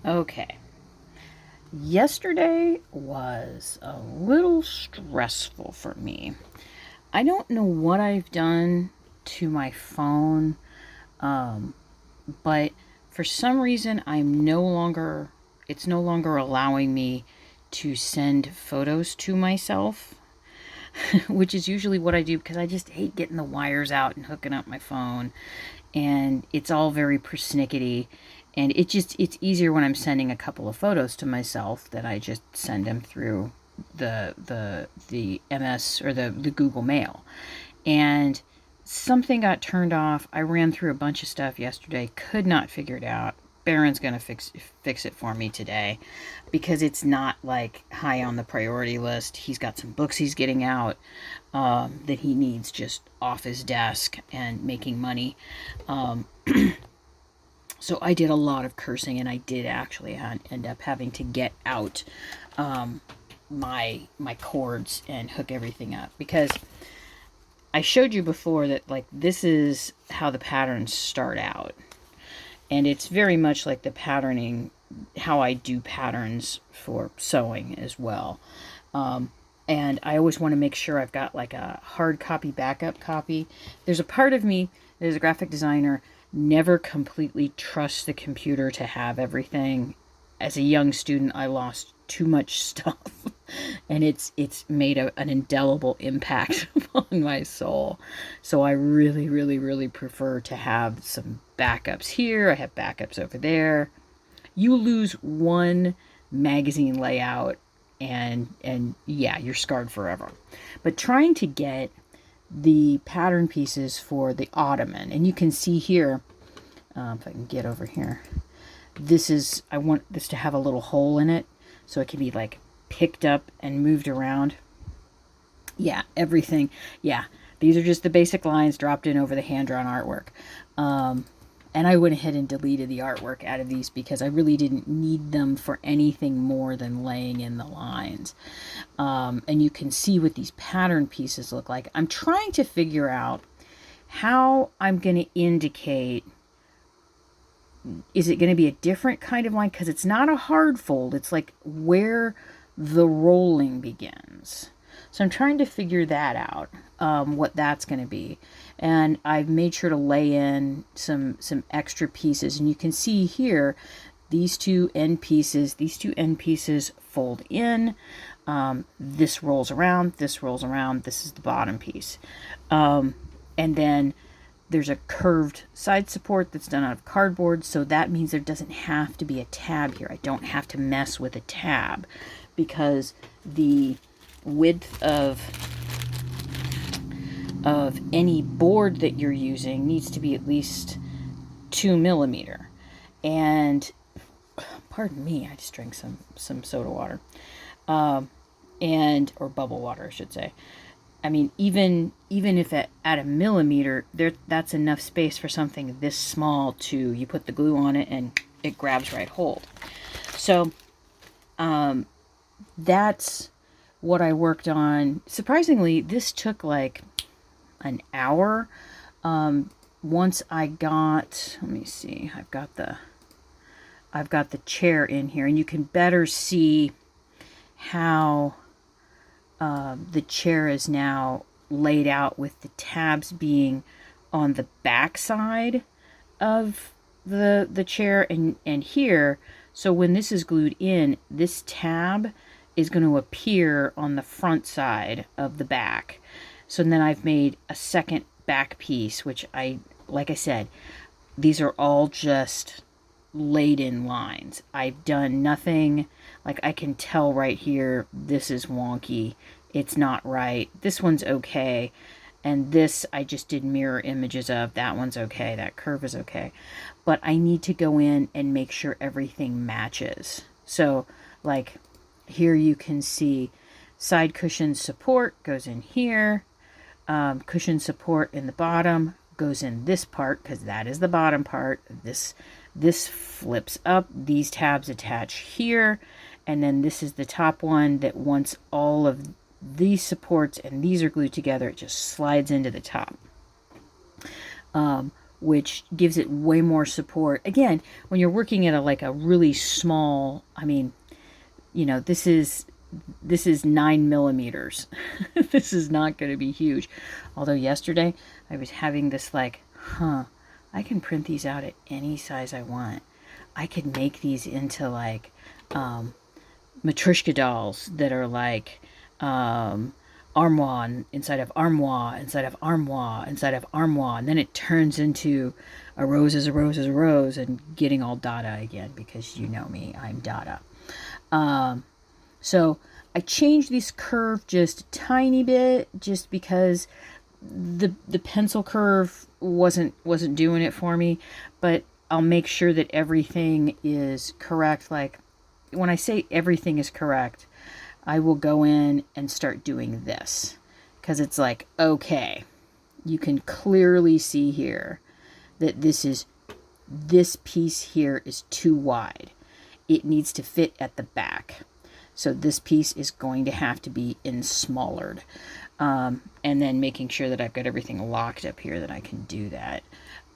Okay. Yesterday was a little stressful for me. I don't know what I've done to my phone, um, but for some reason it's no longer allowing me to send photos to myself, which is usually what I do because I just hate getting the wires out and hooking up my phone. And it's all very persnickety. And it's easier when I'm sending a couple of photos to myself that I just send them through the MS or the Google Mail. And something got turned off. I ran through a bunch of stuff yesterday, could not figure it out. Baron's gonna fix it for me today because it's not like high on the priority list. He's got some books he's getting out that he needs just off his desk and making money. Um, so I did a lot of cursing, and I did actually end up having to get out um, my cords and hook everything up because I showed you before that like this is how the patterns start out. And it's very much like the patterning, how I do patterns for sewing as well. Um, and I always want to make sure I've got like a hard copy, backup copy. There's a part of me that is a graphic designer, never completely trusts the computer to have everything. As a young student, I lost too much stuff, and it's made an indelible impact on my soul. So I really, really, really prefer to have some backups here. I have backups over there. You lose one magazine layout, and yeah, you're scarred forever. But trying to get the pattern pieces for the Ottoman, and you can see here, if I can get over here, I want this to have a little hole in it so it can be like picked up and moved around. Yeah, everything. Yeah, these are just the basic lines dropped in over the hand-drawn artwork. And I went ahead and deleted the artwork out of these because I really didn't need them for anything more than laying in the lines. And you can see what these pattern pieces look like. I'm trying to figure out how I'm going to indicate, is it going to be a different kind of line? Because it's not a hard fold. It's like where the rolling begins. So I'm trying to figure that out, what that's going to be. And I've made sure to lay in some extra pieces. And you can see here, these two end pieces fold in. This rolls around, this rolls around, this is the bottom piece. And then there's a curved side support that's done out of cardboard, so that means there doesn't have to be a tab here. I don't have to mess with a tab because the width of any board that you're using needs to be at least 2 millimeter. And pardon me, I just drank some soda water, or bubble water, I should say. I mean, even if at a millimeter, that's enough space for something this small to, you put the glue on it and it grabs right hold. So that's what I worked on. Surprisingly, this took like an hour. Once I got, let me see, I've got the chair in here, and you can better see how the chair is now laid out with the tabs being on the back side of the chair and here. So when this is glued in, this tab is going to appear on the front side of the back. So then I've made a second back piece, which like I said, these are all just laid in lines. I've done nothing, like I can tell right here, this is wonky. It's not right. This one's okay. And this I just did mirror images of. That one's okay. That curve is okay. But I need to go in and make sure everything matches. So like here you can see side cushion support goes in here. Cushion support in the bottom goes in this part because that is the bottom part. This flips up. These tabs attach here. And then this is the top one that once all of these supports and these are glued together, it just slides into the top. which gives it way more support. Again, when you're working at a really small, I mean, this is 9 millimeters. This is not going to be huge. Although yesterday I was having this I can print these out at any size I want. I could make these into Matryoshka dolls that are armoire inside of armoire inside of armoire inside of armoire, and then it turns into a rose is a rose is a rose, and getting all Dada again, because you know me, I'm Dada. So I changed this curve just a tiny bit, just because the pencil curve wasn't doing it for me, but I'll make sure that everything is correct. Like, when I say everything is correct, I will go in and start doing this, because it's like, okay, you can clearly see here that this piece here is too wide. It needs to fit at the back. So this piece is going to have to be in smallered. And then making sure that I've got everything locked up here that I can do that.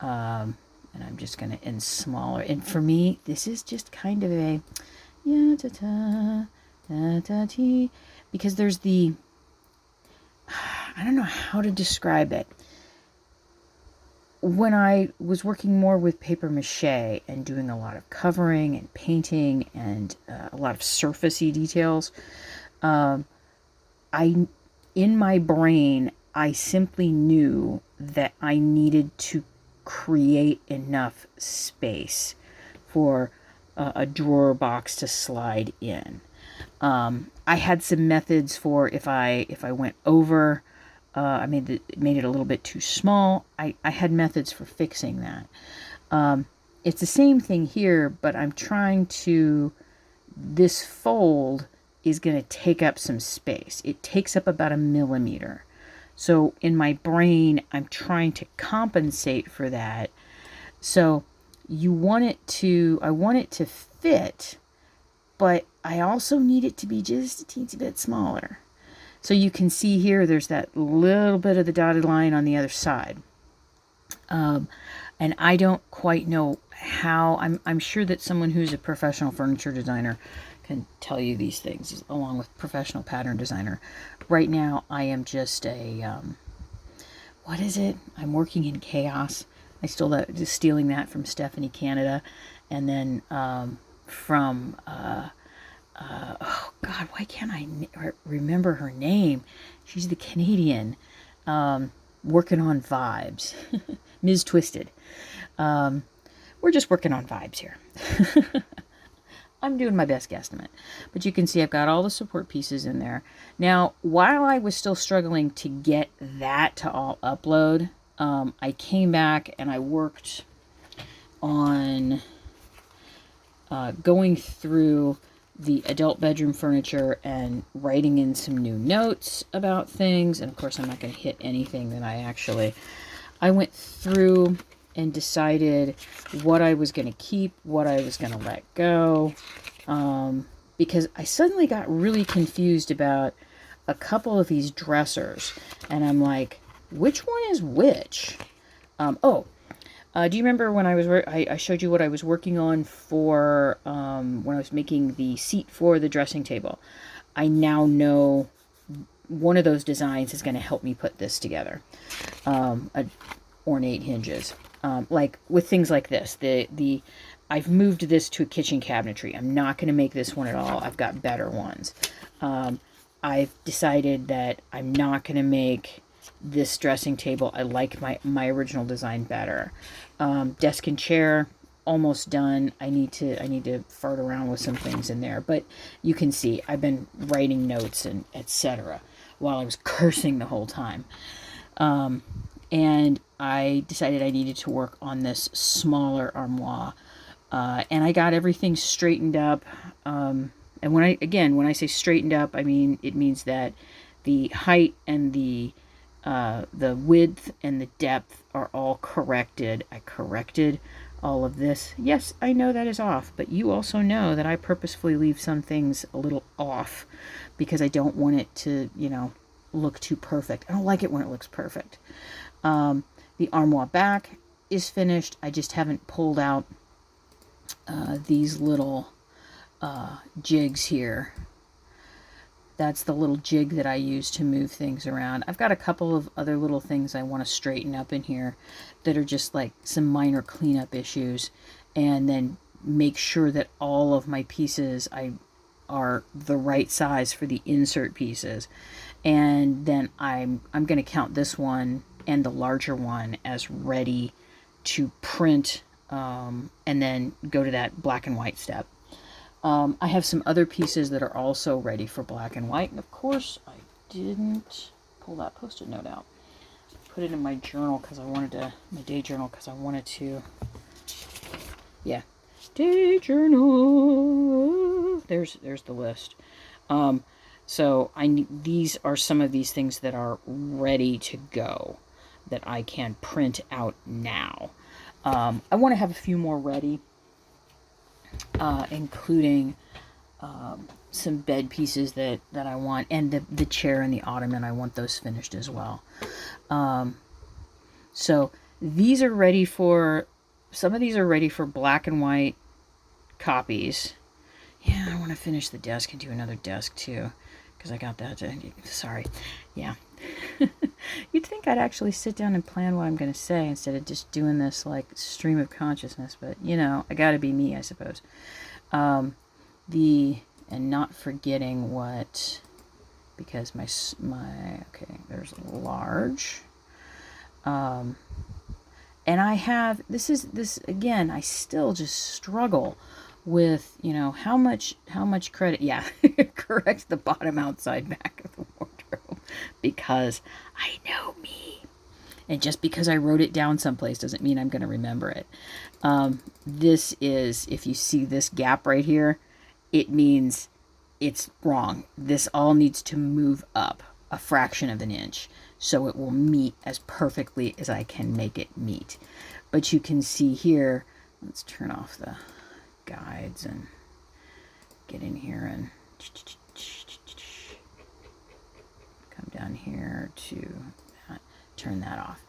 And I'm just going to in smaller. And for me, this is just kind of a because there's I don't know how to describe it. When I was working more with paper mache and doing a lot of covering and painting and a lot of surfacey details, in my brain, I simply knew that I needed to create enough space for a drawer box to slide in. I had some methods for if I went over. I made it a little bit too small. I had methods for fixing that. It's the same thing here, but I'm trying to, this fold is going to take up some space. It takes up about 1 millimeter. So in my brain, I'm trying to compensate for that. So I want it to fit, but I also need it to be just a teensy bit smaller. So you can see here, there's that little bit of the dotted line on the other side. And I don't quite know how. I'm sure that someone who's a professional furniture designer can tell you these things, along with professional pattern designer. Right now, I am just what is it? I'm working in chaos. I stole that, just stealing that from Stephanie Canada. And then from... oh God, why can't I remember her name? She's the Canadian, working on vibes. Ms. Twisted. We're just working on vibes here. I'm doing my best guesstimate. But you can see I've got all the support pieces in there. Now, while I was still struggling to get that to all upload, I came back and I worked on going through the adult bedroom furniture and writing in some new notes about things. And of course, I'm not going to hit anything that I went through and decided what I was going to keep, what I was going to let go. Because I suddenly got really confused about a couple of these dressers. And I'm like, which one is which? Do you remember when I showed you what I was working on for when I was making the seat for the dressing table? I now know one of those designs is going to help me put this together. Ornate hinges. Like with things like this, I've moved this to a kitchen cabinetry. I'm not going to make this one at all. I've got better ones. I've decided that I'm not going to make this dressing table. I like my original design better. Desk and chair, almost done. I need to fart around with some things in there, but you can see I've been writing notes and etc. while I was cursing the whole time. And I decided I needed to work on this smaller armoire. And I got everything straightened up. And when I say straightened up, I mean, it means that the height and the width and the depth are all corrected. I corrected all of this. Yes, I know that is off, but you also know that I purposefully leave some things a little off because I don't want it to, look too perfect. I don't like it when it looks perfect. The armoire back, is finished. I just haven't pulled out these little jigs here. That's the little jig that I use to move things around. I've got a couple of other little things I want to straighten up in here that are just like some minor cleanup issues, and then make sure that all of my pieces are the right size for the insert pieces. And then I'm going to count this one and the larger one as ready to print, and then go to that black and white step. I have some other pieces that are also ready for black and white. And of course, I didn't pull that Post-it note out. Put it in my journal because I wanted to, my day journal, because I wanted to, yeah, day journal. There's the list. So these are some of these things that are ready to go that I can print out now. I want to have a few more ready, including some bed pieces that I want, and the chair and the ottoman. I want those finished as well. So these are ready for, some of these are ready for black and white copies. Yeah, I want to finish the desk and do another desk too, because I got that. Sorry. Yeah. You'd think I'd actually sit down and plan what I'm going to say instead of just doing this like stream of consciousness, but you know, I got to be me, I suppose. And not forgetting what, because my okay, there's large. And I have, this again, I still just struggle with, you know, how much credit, yeah, correct the bottom outside back of the wardrobe, because I know me. And just because I wrote it down someplace doesn't mean I'm going to remember it. This is, if you see this gap right here, it means it's wrong. This all needs to move up a fraction of an inch so it will meet as perfectly as I can make it meet. But you can see here, let's turn off the guides and get in here and come down here to that, turn that off.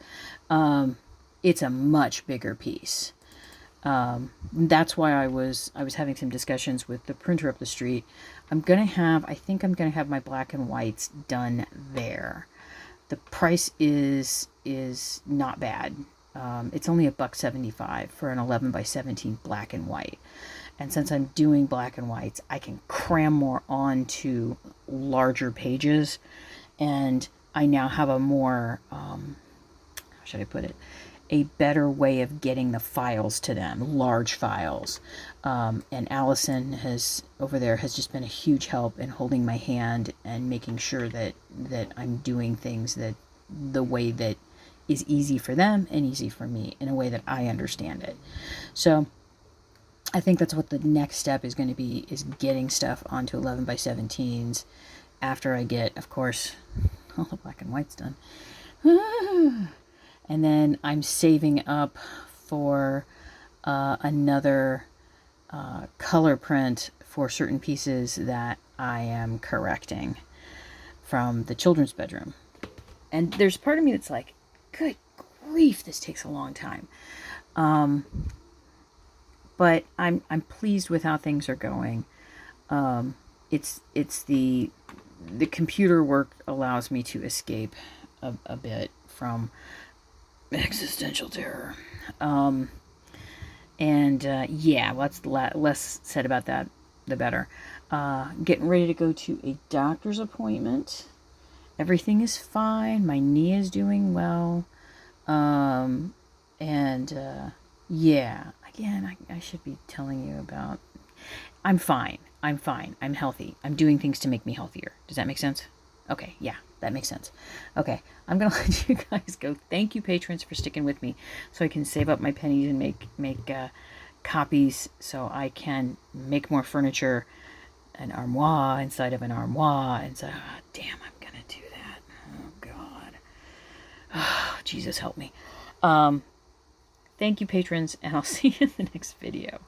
It's a much bigger piece. That's why I was having some discussions with the printer up the street. I think I'm gonna have my black and whites done there. The price is not bad. It's only $1.75 for an 11 by 17 black and white. And since I'm doing black and whites, I can cram more onto larger pages. And I now have a more, how should I put it? A better way of getting the files to them, large files. And Allison over there has just been a huge help in holding my hand and making sure that I'm doing things the way that is easy for them and easy for me, in a way that I understand it. So I think that's what the next step is going to be, is getting stuff onto 11 by 17s after I get, of course, all the black and whites done. And then I'm saving up for another color print for certain pieces that I am correcting from the children's bedroom. And there's part of me that's like, good grief, this takes a long time. But I'm pleased with how things are going. It's the computer work allows me to escape a bit from existential terror. Yeah, less said about that, the better. Getting ready to go to a doctor's appointment. Everything is fine. My knee is doing well. Yeah, again, I should be telling you about, I'm fine. I'm healthy. I'm doing things to make me healthier. Does that make sense? Okay, yeah, that makes sense. Okay, I'm going to let you guys go. Thank you, patrons, for sticking with me so I can save up my pennies and make copies so I can make more furniture, an armoire inside of an armoire. And so, damn, I'm going to do that. Oh, God. Oh, Jesus, help me. Thank you, patrons, and I'll see you in the next video.